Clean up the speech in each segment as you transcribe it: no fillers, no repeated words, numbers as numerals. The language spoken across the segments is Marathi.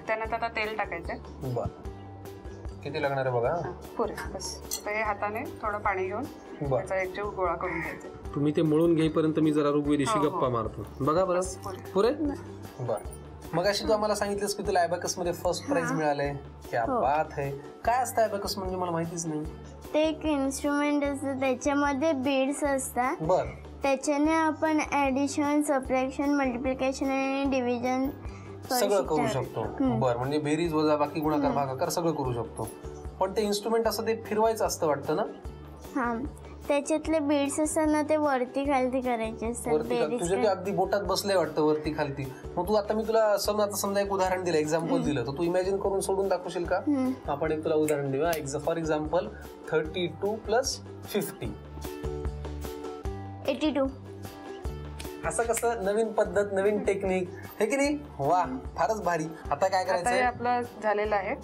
त्यानंतर आता तेल टाकायचं. बरं, किती लागणार आहे बघा. पुरे बस. तर हे हाताने थोडं पाणी घेऊन त्याचा एकजीव गोळा करून घ्यायचा. तुम्ही ते मळून घेईपर्यंत मी जरा ऋग्वेदीशी गप्पा मारतो. बघा बरं पुरे. बरं, मग अशी तू आम्हाला सांगितलंस की तुला ॲबॅकस मध्ये फर्स्ट प्राइज मिळाले. क्या बात आहे. काय असतं ॲबॅकस म्हणजे? मला माहितीच नाही. ते एक इन्स्ट्रुमेंट असतं, त्याच्यामध्ये बीड्स असतात. बरं, त्याच्याने आपण ॲडिशन, सबट्रॅक्शन, मल्टिप्लिकेशन आणि डिव्हिजन सगळं करू शकतो. बरं, म्हणजे बेरीज, वजाबाकी, गुणाकार, भागाकार सगळं करू शकतो. पण ते इन्स्ट्रुमेंट असं ते फिरवायचं असतं वाटतं ना? हा, त्याच्यातले बीड्स असतात ना, ते वरती खालती करायचे असतात. तुझ्या ते अगदी बोटात बसले वाटतं वरती खालती. मग तू आता मी तुला समजा एक उदाहरण दिलं, एक्झाम्पल दिलं, तर तू इमॅजिन करून सोडून दाखवशील का? आपण एक तुला उदाहरण देऊया. For example 32 + 50 82. असं कसं? नवीन पद्धत, नवीन टेक्निक, हे की नाही? वा, फारच भारी. आता काय करायचं? आपलं झालेलं आहे.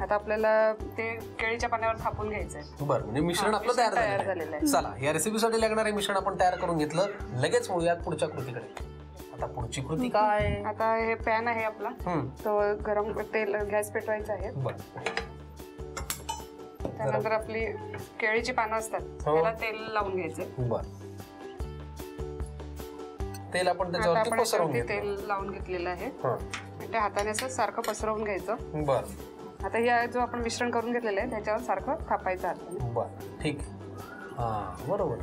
आता आपल्याला ते केळीच्या पाण्यावर थापून घ्यायचंय. बरं, म्हणजे मिश्रण आपलं तयार झालेलं आहे. चला, या रेसिपीसाठी लागणारे मिश्रण आपण तयार करून घेतलं. लगेच वळूयात पुढच्या कृतीकडे. आता पुढची कृती काय? आता हे पॅन आहे आपला, तो गरम तेल गॅस पेटवायचा आहे. त्यानंतर आपली केळीची पानं असतात, त्याला तेल लावून घ्यायचं. बरं, तेल आपण त्याच्यावरती पसरवून घेतो. तेल लावून घेतलेलं आहे. त्या हाताने असं सारखं पसरवून घ्यायचं. बरं, आता हे जो आपण मिश्रण करून घेतलेलं आहे त्याच्यावर सारखं थापायचं हाताने. बरं, ठीक. हा, बरोबर.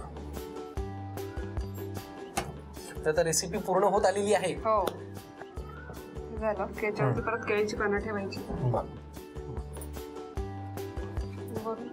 तर रेसिपी पूर्ण होत आलेली आहे. हो, झालं. त्याच्यावरती परत केळीची पानं ठेवायची. बरं,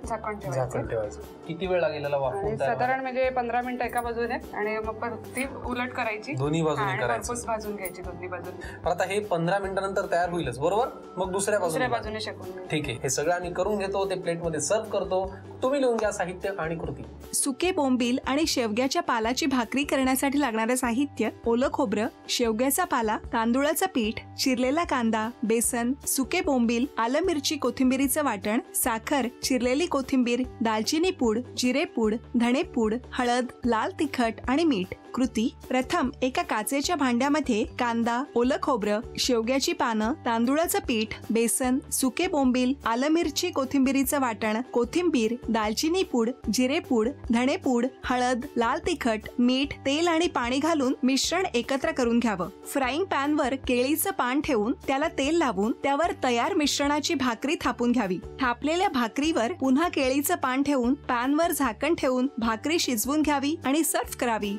झाकण झाकण ठेवायचं. किती वेळ लागेल याला वाफवून? साधारण म्हणजे 15 मिनिटं एका बाजूने, आणि मग परत ती उलट करायची, दोन्ही बाजूने करायचं, भाजून घ्यायची दोन्ही बाजूने. आता हे 15 मिनिटांनंतर तयार होईलच, बरोबर? मग दुसऱ्या बाजूने शेकून. ठीक आहे, हे सगळं आम्ही करून घेतो. ते प्लेटमध्ये सर्व करतो. तुम्ही लिहून घ्या साहित्य आणि कृती. सुके बोंबील आणि शेवग्याच्या पालाची भाकरी करण्यासाठी लागणारे साहित्य: ओलं खोबरं, शेवग्याचा पाला, तांदूळाचं पीठ, चिरलेला कांदा, बेसन, सुके बोंबील, आलं मिरची कोथिंबिरीचं वाटण, साखर, चिरलेली कोथिंबीर, दालचिनी पूड, जिरे पूड, धणे पूड, हळद, लाल तिखट आणि मीठ. कृती: प्रथम एका काचेच्या भांड्यामध्ये कांदा, ओलं खोबरं, शेवग्याची पानं, तांदूळाचं पीठ, बेसन, सुके बोंबील, आलं मिरची कोथिंबिरीचं वाटण, कोथिंबीर, दालचिनी पूड, जिरे पूड, धणे पूड, हळद, लाल तिखट, मीठ, तेल आणि पाणी घालून मिश्रण एकत्र करून घ्यावं. फ्राईंग पॅनवर केळीचं पान ठेवून त्याला तेल लावून त्यावर तयार मिश्रणाची भाकरी थापून घ्यावी. थापलेल्या भाकरीवर पुन्हा केळीचं पान ठेवून पॅनवर झाकण ठेवून भाकरी शिजवून घ्यावी आणि सर्व्ह करावी.